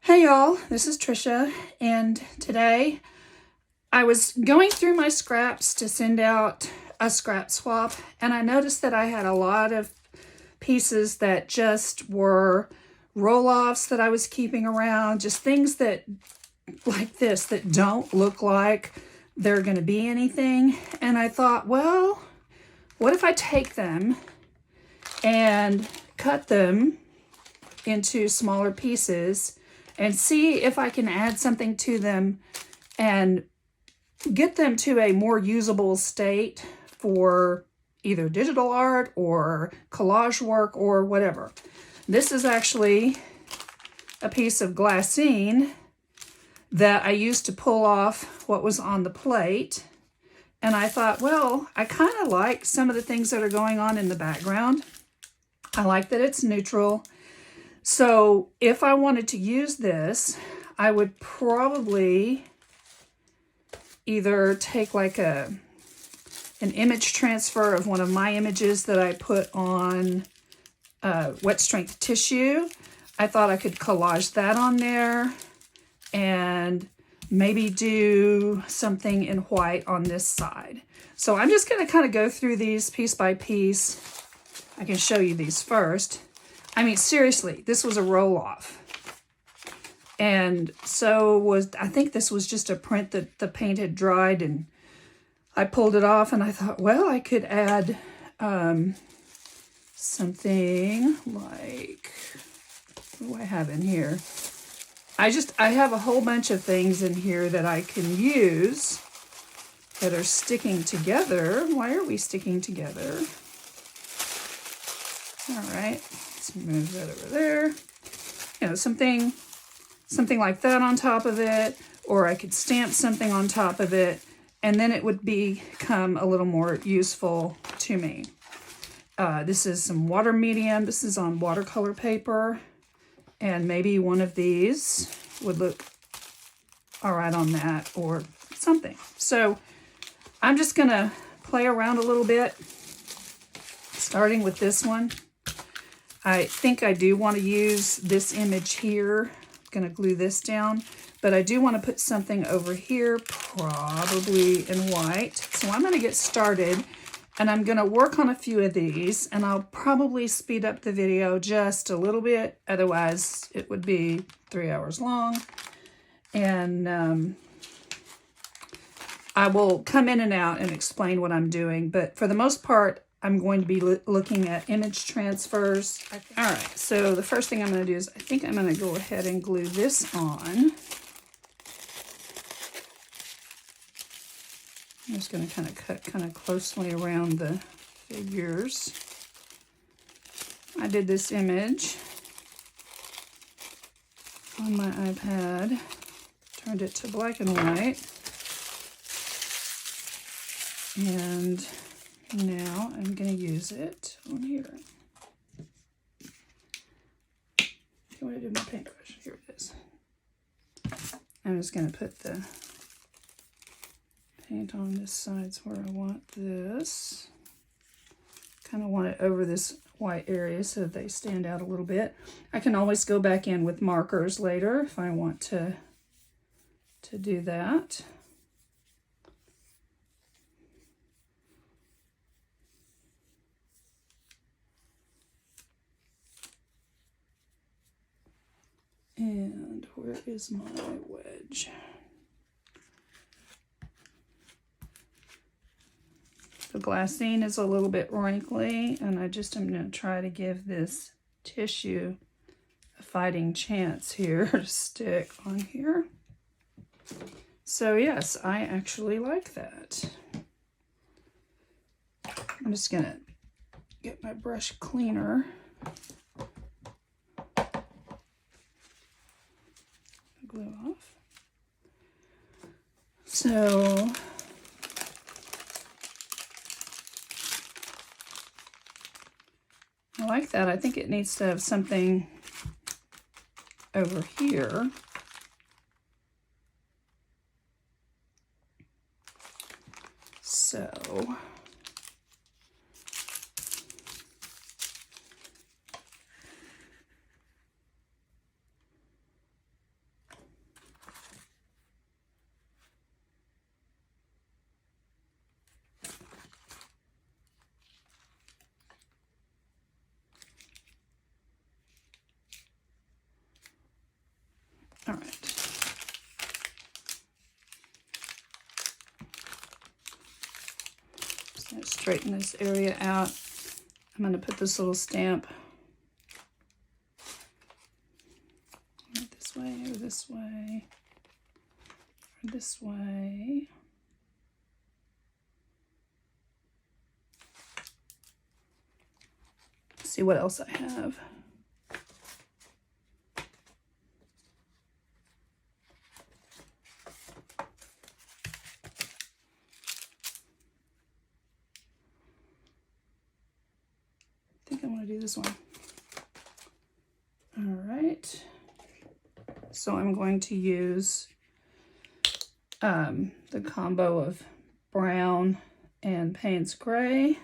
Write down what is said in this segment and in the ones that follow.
Hey y'all, this is Trisha, and today I was going through my scraps to send out a scrap swap, and I noticed that I had a lot of pieces that just were roll-offs that I was keeping around, just things that like this that don't look like they're going to be anything. And I thought, well, what if I take them and cut them into smaller pieces and see if I can add something to them and get them to a more usable state for either digital art or collage work or whatever. This is actually a piece of glassine that I used to pull off what was on the plate. And I thought, well, I kind of like some of the things that are going on in the background. I like that it's neutral. So if I wanted to use this, I would probably either take like an image transfer of one of my images that I put on wet strength tissue. I thought I could collage that on there and maybe do something in white on this side. So I'm just going to kind of go through these piece by piece. I can show you these first. I mean, seriously, this was a roll-off. And so I think this was just a print that the paint had dried, and I pulled it off and I thought, well, I could add something like, what do I have in here? I have a whole bunch of things in here that I can use that are sticking together. Why are we sticking together? All right, let's move that over there. You know, something like that on top of it, or I could stamp something on top of it, and then it would become a little more useful to me. This is some water medium. This is on watercolor paper. And maybe one of these would look all right on that or something. So I'm just going to play around a little bit, starting with this one. I think I do want to use this image here. I'm going to glue this down, but I do want to put something over here, probably in white. So I'm going to get started. And I'm going to work on a few of these, and I'll probably speed up the video just a little bit. Otherwise, it would be 3 hours long. And I will come in and out and explain what I'm doing. But for the most part, I'm going to be looking at image transfers. All right, so the first thing I'm going to do is I think I'm going to go ahead and glue this on. I'm just going to kind of cut kind of closely around the figures. I did this image on my iPad, turned it to black and white, and now I'm going to use it on here. What did I do with my paintbrush? Here it is. I'm just going to put the paint on this side where I want this. Kind of want it over this white area so that they stand out a little bit. I can always go back in with markers later if I want to do that. And where is my wedge? The glassine is a little bit wrinkly, and I just am going to try to give this tissue a fighting chance here to stick on here. So yes, I actually like that. I'm just going to get my brush cleaner. Glue off. So I like that. I think it needs to have something over here. So All right. Just going to straighten this area out. I'm going to put this little stamp this way, or this way, or this way. See what else I have. I think I want to do this one. All right. So I'm going to use the combo of brown and Payne's Gray.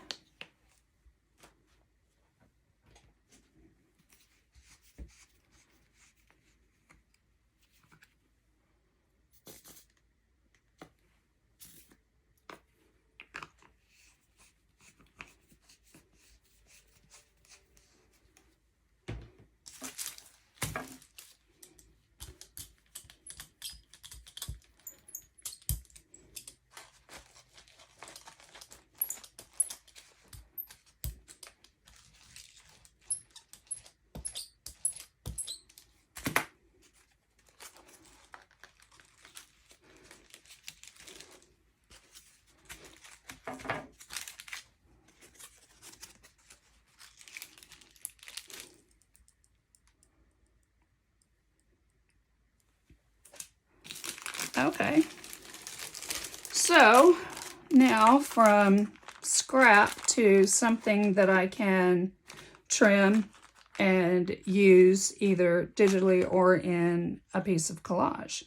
Okay, so now from scrap to something that I can trim and use either digitally or in a piece of collage.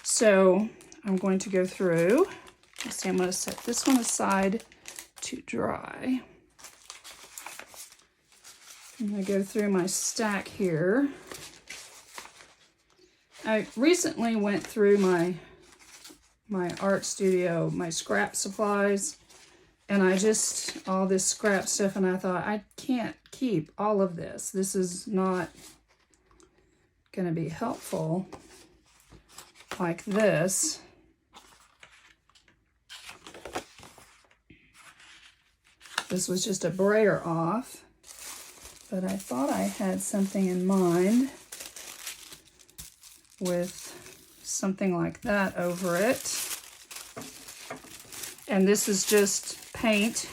So I'm going to go through, let's see, I'm going to set this one aside to dry. I'm going to go through my stack here. I recently went through my art studio, my scrap supplies, and I just, all this scrap stuff, and I thought, I can't keep all of this. This is not going to be helpful like this. This was just a brayer off, but I thought I had something in mind with something like that over it. And this is just paint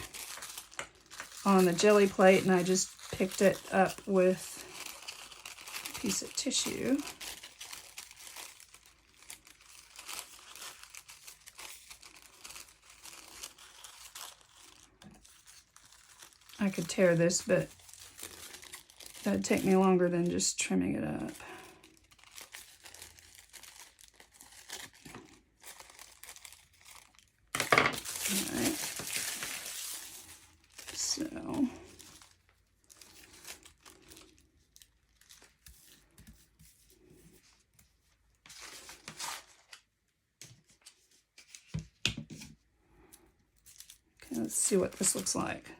on the Gelli plate, and I just picked it up with a piece of tissue. I could tear this, but that'd take me longer than just trimming it up. Let's see what this looks like.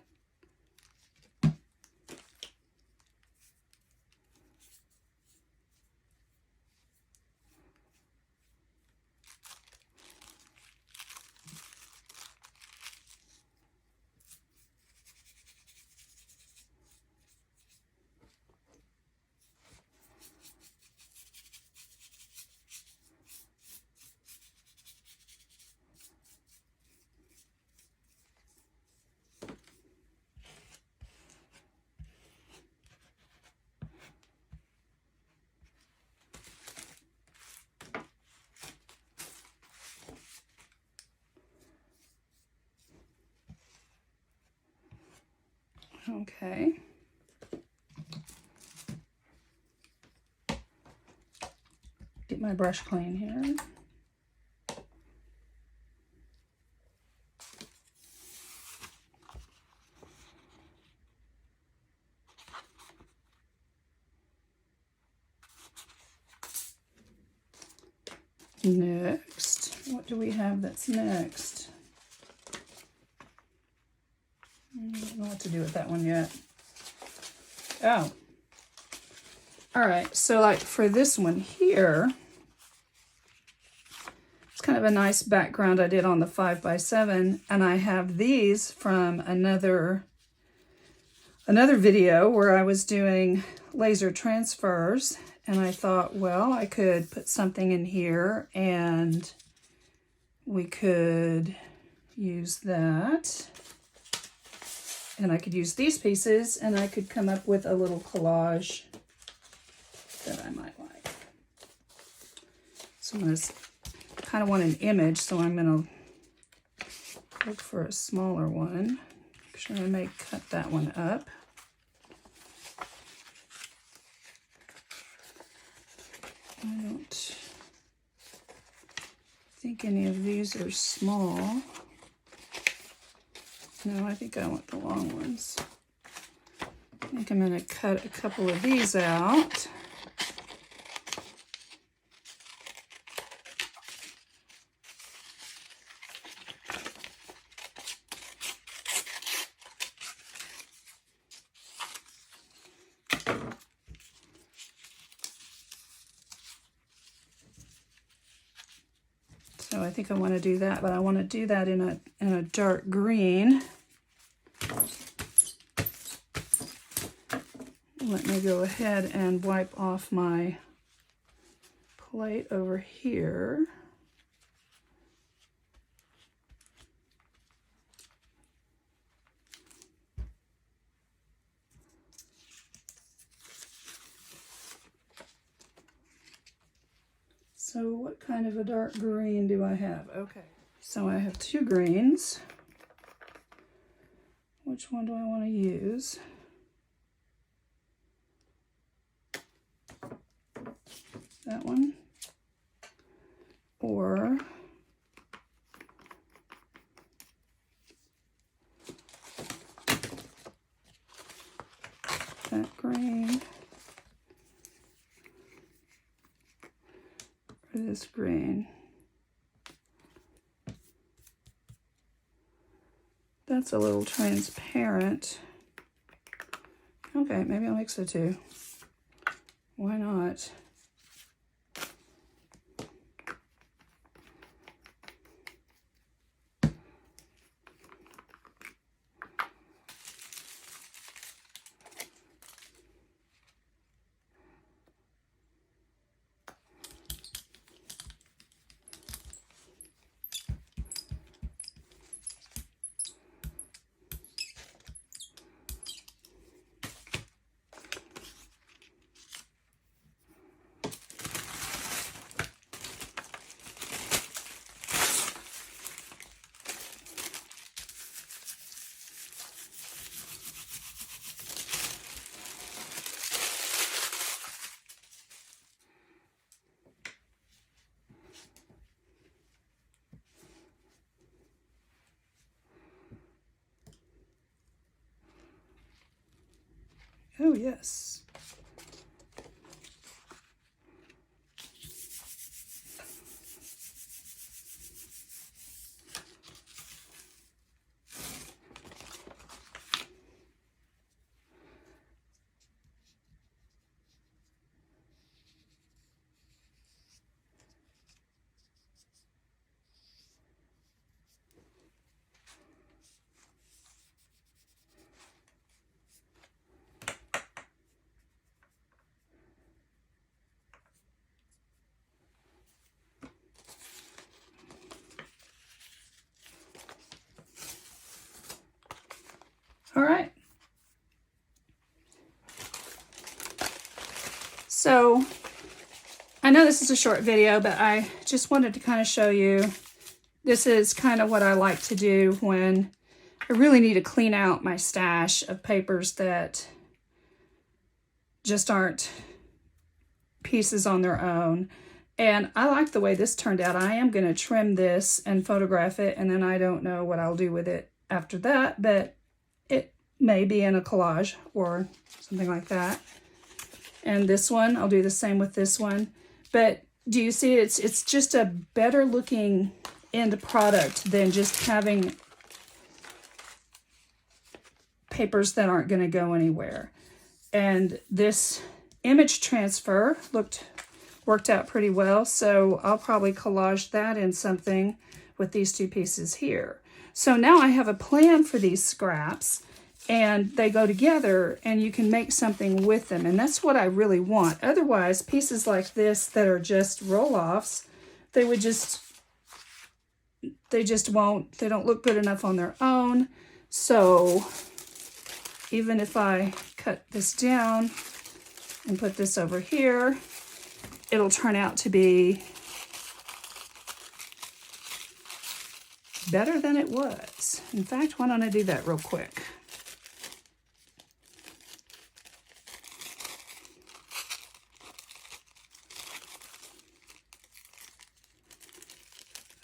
Okay. Get my brush clean here. Next, what do we have that's next? I don't know what to do with that one yet. Oh. All right, so like for this one here, kind of a nice background I did on the 5x7, and I have these from another video where I was doing laser transfers, and I thought, well, I could put something in here and we could use that, and I could use these pieces, and I could come up with a little collage that I might like. So I'm going to kind of want an image, so I'm going to look for a smaller one. Actually, I may cut that one up. I don't think any of these are small. No, I think I want the long ones. I think I'm going to cut a couple of these out. So I think I want to do that, but I want to do that in a dark green. Let me go ahead and wipe off my plate over here. So what kind of a dark green do I have? Okay, so I have two greens. Which one do I want to use? That one? Or that green? Or this green? That's a little transparent. Okay, maybe I'll mix the two. Why not? Oh, yes. All right. So I know this is a short video, but I just wanted to kind of show you, this is kind of what I like to do when I really need to clean out my stash of papers that just aren't pieces on their own. And I like the way this turned out. I am going to trim this and photograph it, and then I don't know what I'll do with it after that, but it may be in a collage or something like that. And this one, I'll do the same with this one. But do you see, it's just a better looking end product than just having papers that aren't going to go anywhere. And this image transfer looked worked out pretty well. So I'll probably collage that in something with these two pieces here. So now I have a plan for these scraps, and they go together and you can make something with them. And that's what I really want. Otherwise, pieces like this that are just roll-offs, they don't look good enough on their own. So even if I cut this down and put this over here, it'll turn out to be better than it was. In fact, why don't I do that real quick?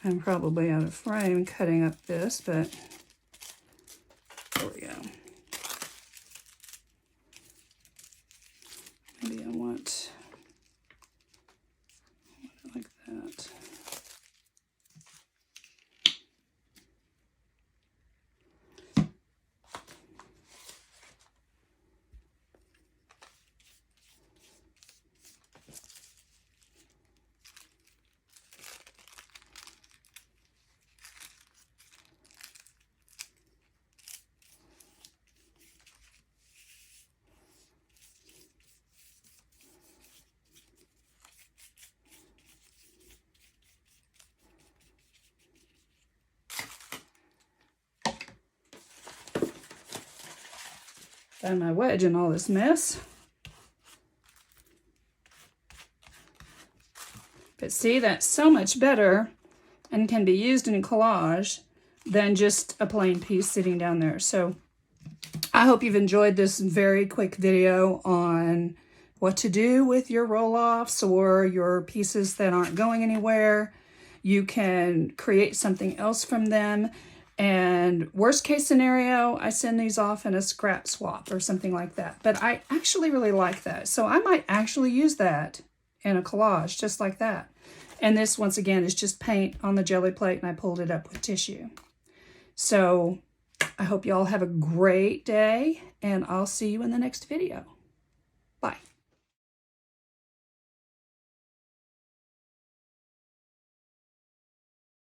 I'm probably out of frame cutting up this, but there we go. Maybe I want it like that. Found my wedge in all this mess. But see, that's so much better and can be used in collage than just a plain piece sitting down there. So I hope you've enjoyed this very quick video on what to do with your roll-offs or your pieces that aren't going anywhere. You can create something else from them. And worst case scenario, I send these off in a scrap swap or something like that. But I actually really like that. So I might actually use that in a collage just like that. And this, once again, is just paint on the Gelli plate, and I pulled it up with tissue. So I hope you all have a great day, and I'll see you in the next video. Bye.